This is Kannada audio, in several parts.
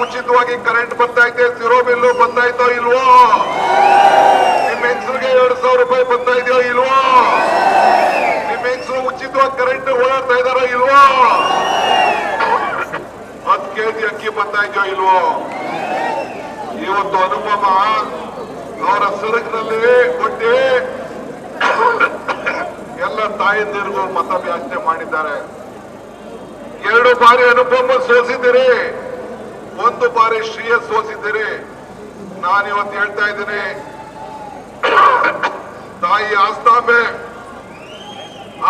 ಉಚಿತವಾಗಿ ಕರೆಂಟ್ ಬರ್ತಾ ಇದೆ, ಸಿರೋ ಬಿಲ್ಲು ಬರ್ತಾ ಇದ್ದೋ ಇಲ್ವೋ? ನಿಮ್ಮ ಹೆಂಗಸರಿಗೆ 2,000 ರೂಪಾಯಿ ಬರ್ತಾ ಇದೆಯೋ ಇಲ್ವೋ? ನಿಮ್ಮ ಹೆಂಗಸರು ಉಚಿತವಾಗಿ ಕರೆಂಟ್ ಓಡಾಡ್ತಾ ಇದಾರೋ ಇಲ್ವೋ? 10 kg ಅಕ್ಕಿ ಬರ್ತಾ ಇದೆಯೋ ಇಲ್ವೋ? ಇವತ್ತು ಅನುಪಮ ಅವರ ಸರಕಿನಲ್ಲಿ ಕೊಟ್ಟಿ ಎಲ್ಲ ತಾಯಂದಿರಿಗೂ ಮತಯಾಚನೆ ಮಾಡಿದ್ದಾರೆ. 2 ಬಾರಿ ಅನುಪಮ ಸೋಸಿದ್ದೀರಿ, 1 ಬಾರಿ ಶ್ರೇಯಸ್ ಸೋಸಿದ್ದೀರಿ. ನಾನಿವತ್ತು ಹೇಳ್ತಾ ಇದ್ದೀನಿ, ತಾಯಿ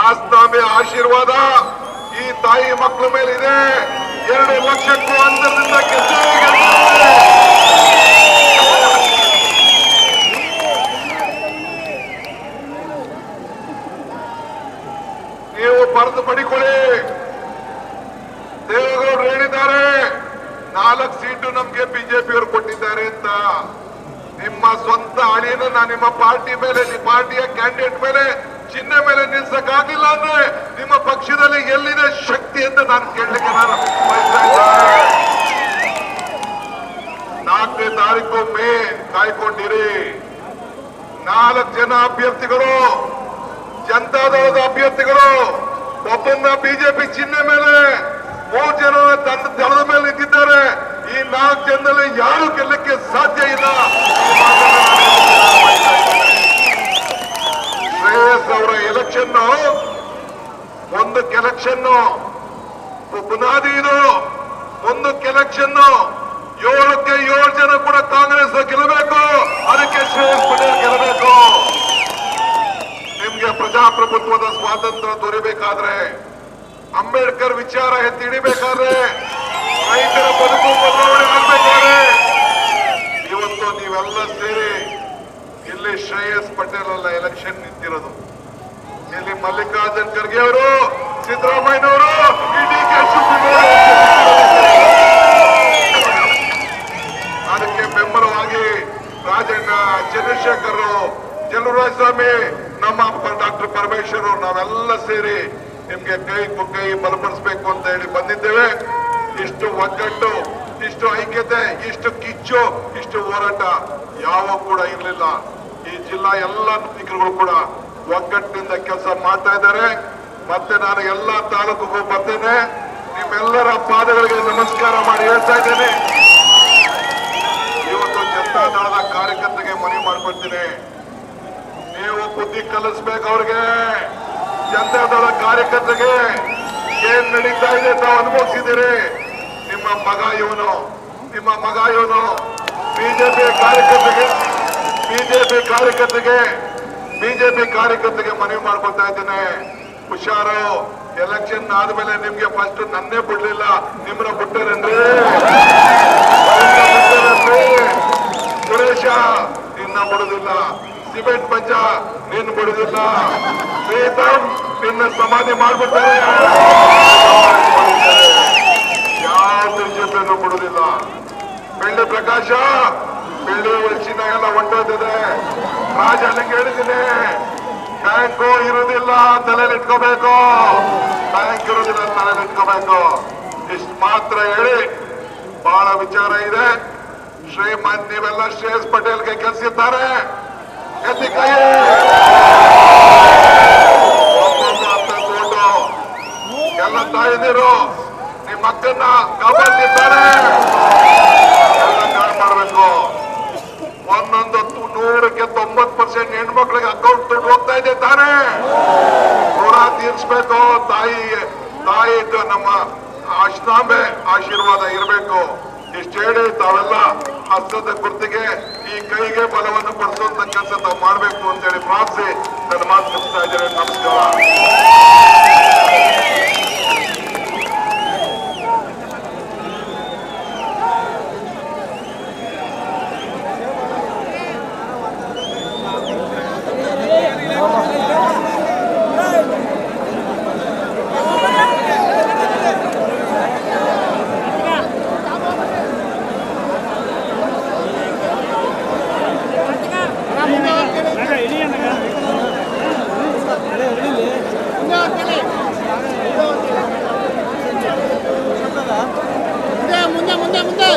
ಆಸ್ತಾಂಬೆ ಆಶೀರ್ವಾದ ಈ ತಾಯಿ ಮಕ್ಕಳ ಮೇಲಿದೆ. 2 ಲಕ್ಷಕ್ಕೂ ಅಂತರದಿಂದ ನೀವು ಬರೆದು ಪಡಿಕೊಳ್ಳಿ. ದೇವೇಗೌಡರು ಹೇಳಿದ್ದಾರೆ 4 ಸೀಟು ನಮ್ಗೆ ಬಿಜೆಪಿಯವರು ಕೊಟ್ಟಿದ್ದಾರೆ ಅಂತ. ನಿಮ್ಮ ಸ್ವಂತ ಅಳಿಯನ್ನ ನಿಮ್ಮ ಪಾರ್ಟಿ ಮೇಲೆ, ನಿಮ್ಮ ಪಾರ್ಟಿಯ ಕ್ಯಾಂಡಿಡೇಟ್ ಮೇಲೆ, ಚಿಹ್ನೆ ಮೇಲೆ ನಿಲ್ಸಕ್ಕಾಗಿಲ್ಲ ಅಂದ್ರೆ ನಿಮ್ಮ ಪಕ್ಷದಲ್ಲಿ ಎಲ್ಲಿದೆ ಶಕ್ತಿ ಅಂತ ನಾನು ಕೇಳಲಿಕ್ಕೆ ನಾನು ಬಯಸ್ತಾ ಇದ್ದೇನೆ. 4ನೇ ತಾರೀಕು ಮೇ ಕಾಯ್ಕೊಂಡಿರಿ. 4 ಜನ ಅಭ್ಯರ್ಥಿಗಳು, ಜನತಾದಳದ ಅಭ್ಯರ್ಥಿಗಳು, ಒಬ್ಬನ್ನ ಬಿಜೆಪಿ ಚಿಹ್ನೆ ಮೇಲೆ, 3 ಜನ ತನ್ನ ದಳದ ಮೇಲೆ ನಿಂತಿದ್ದಾರೆ. ಈ 4 ಜನದಲ್ಲಿ ಯಾರು ಗೆಲ್ಲಕ್ಕೆ ಸಾಧ್ಯ ಇಲ್ಲ. ಶ್ರೇಯಸ್ ಅವರ ಎಲೆಕ್ಷನ್ ಮುಂದಕ್ಕೆ ಎಲೆಕ್ಷನ್ ಬುನಾದಿ ಇದು. ಮುಂದಕ್ಕೆ ಎಲೆಕ್ಷನ್ 7ಕ್ಕೆ 7 ಜನ ಕೂಡ ಕಾಂಗ್ರೆಸ್ ಗೆಲ್ಲಬೇಕು. ಅದಕ್ಕೆ ಶ್ರೇಯಸ್ ಪಟೇಲ್ ಗೆಲ್ಲಬೇಕು. ನಿಮ್ಗೆ ಪ್ರಜಾಪ್ರಭುತ್ವದ ಸ್ವಾತಂತ್ರ್ಯ ದೊರೆಯಬೇಕಾದ್ರೆ, ಅಂಬೇಡ್ಕರ್ ವಿಚಾರ ಎತ್ತಿ ಹಿಡಿಬೇಕಾದ್ರೆ, ರೈತರ ಬದುಕು ಬದಲಾವಣೆ ಆಗ್ಬೇಕಾದ್ರೆ ಇವತ್ತು ನೀವೆಲ್ಲ ಸೇರಿ ಇಲ್ಲಿ ಶ್ರೇಯಸ್ ಪಟೇಲ್ ಅಲ್ಲ ಎಲೆಕ್ಷನ್ ನಿಂತಿರೋದು. ಇಲ್ಲಿ ಮಲ್ಲಿಕಾರ್ಜುನ್ ಖರ್ಗೆ ಅವರು, ಸಿದ್ದರಾಮಯ್ಯನವರು, ಅದಕ್ಕೆ ಬೆಂಬಲವಾಗಿ ರಾಜಣ್ಣ, ಚಂದ್ರಶೇಖರ್, ಸ್ವಾಮಿ, ನಮ್ಮ ಡಾಕ್ಟರ್ ಪರಮೇಶ್ವರ್, ನಾವೆಲ್ಲ ಸೇರಿ ನಿಮ್ಗೆ ಕೈ ಬಲಪಡಿಸಬೇಕು ಅಂತ ಹೇಳಿ ಬಂದಿದ್ದೇವೆ. ಇಷ್ಟು ಒಗ್ಗಟ್ಟು, ಇಷ್ಟು ಐಕ್ಯತೆ, ಇಷ್ಟು ಕಿಚ್ಚು, ಇಷ್ಟು ಹೋರಾಟ ಯಾವ ಕೂಡ ಇರಲಿಲ್ಲ. ಈ ಜಿಲ್ಲಾ ಎಲ್ಲ ನಾಯಕರುಗಳು ಕೂಡ ಒಗ್ಗಟ್ಟಿನಿಂದ ಕೆಲಸ ಮಾಡ್ತಾ ಇದ್ದಾರೆ. ಮತ್ತೆ ನಾನು ಎಲ್ಲ ತಾಲೂಕಿಗೂ ಬರ್ತೇನೆ. ನಿಮ್ಮೆಲ್ಲರ ಪಾದಗಳಿಗೆ ನಮಸ್ಕಾರ ಮಾಡಿ ಹೇಳ್ತಾ ಇದ್ದೇನೆ. ಇವತ್ತು ಜನತಾದಳದ ಕಾರ್ಯಕರ್ತರಿಗೆ ಮನವಿ ಮಾಡ್ಕೊಳ್ತೀನಿ, ನೀವು ಬುದ್ಧಿ ಕಲಿಸ್ಬೇಕು ಅವ್ರಿಗೆ. ಜನತಾದಳ ಕಾರ್ಯಕರ್ತರಿಗೆ ಏನ್ ನಡೀತಾ ಇದೆ ತಾವು ಅನುಭವಿಸಿದ್ದೀರಿ. ನಿಮ್ಮ ಮಗ ಇವನು ಬಿಜೆಪಿ ಕಾರ್ಯಕರ್ತರಿಗೆ ಮನವಿ ಮಾಡ್ಕೊಳ್ತಾ ಇದ್ದೇನೆ. ಹುಷಾರು, ಎಲೆಕ್ಷನ್ ಆದ್ಮೇಲೆ ನಿಮ್ಗೆ ಫಸ್ಟ್ ನನ್ನೇ ಬಿಡ್ಲಿಲ್ಲ, ನಿಮ್ಮನ್ನ ಬಿಟ್ಟರೇನ್ರಿ? ಸುರೇಶ ನಿನ್ನ ಬಿಡುದಿಲ್ಲ, ಸಿಮೆಂಟ್ ಪಂಚ ನಿನ್ನ ಬಿಡುದಿಲ್ಲ, ಪ್ರೀತಮ್ ನಿನ್ನ ಸಮಾಧಿ ಮಾಡ್ಬಿಡ್ತಾರೆ. ಯಾವ ಬಿಜೆಪಿಯನ್ನು ಬಿಡುದಿಲ್ಲ. ಬೆಳ್ಳಿ ಪ್ರಕಾಶ, ಬೆಳ್ಳಿ ಚಿನ್ನ ಎಲ್ಲ ಹೊಂಟೋದಿದೆ. ರಾಜ ನಿಂಗೆ ಹೇಳಿದ್ದೀನಿ, ಬ್ಯಾಂಕು ಇರುವುದಿಲ್ಲ, ತಲೆಲಿಟ್ಕೋಬೇಕು. ಬ್ಯಾಂಕ್ ಇರುವುದಿಲ್ಲ, ತಲೆಲಿಟ್ಕೋಬೇಕು. ಇಷ್ಟು ಮಾತ್ರ ಹೇಳಿ ಬಹಳ ವಿಚಾರ ಇದೆ. ಶ್ರೀಮಂತ್ ನೀವೆಲ್ಲ ಶ್ರೇಯಸ್ ಪಟೇಲ್ಗೆ ಕೆಲಸಿದ್ದಾರೆ. ಎತ್ತಿ ಕೈ ಎಲ್ಲ ತಾಯಿದಿರು ನಿಮ್ಮ ಅಕ್ಕನ್ನ ಕಾಪಾಡ್ತಿದ್ದಾರೆ. ಎಲ್ಲ ಮಾಡಬೇಕು. 100ಕ್ಕೆ 90% ಹೆಣ್ಮಕ್ಳಿಗೆ ಅಕೌಂಟ್ ದುಡ್ಡು ಹೋಗ್ತಾ ಇದೆ ತಾನೇ. ಋಣ ತೀರ್ಸ್ಬೇಕು. ತಾಯಿ ನಮ್ಮ ಅಷ್ಟಾಂಬೆ ಆಶೀರ್ವಾದ ಇರಬೇಕು. ಇಷ್ಟು ಹೇಳಿ ತಾವೆಲ್ಲ ಹಸ್ತದ ಗುರ್ತಿಗೆ, ಈ ಕೈಗೆ ಬಲವನ್ನು ಕೊಡಿಸುವಂತ ಕೆಲಸ ತಾವು ಮಾಡಬೇಕು ಅಂತೇಳಿ ಪ್ರಾರ್ಥಿಸಿ ನನ್ನ ಮಾತು ಮುಗಿಸ್ತಾ ಇದ್ದೇನೆ. ನಮಸ್ಕಾರ. Dale. ಮುಂದೆ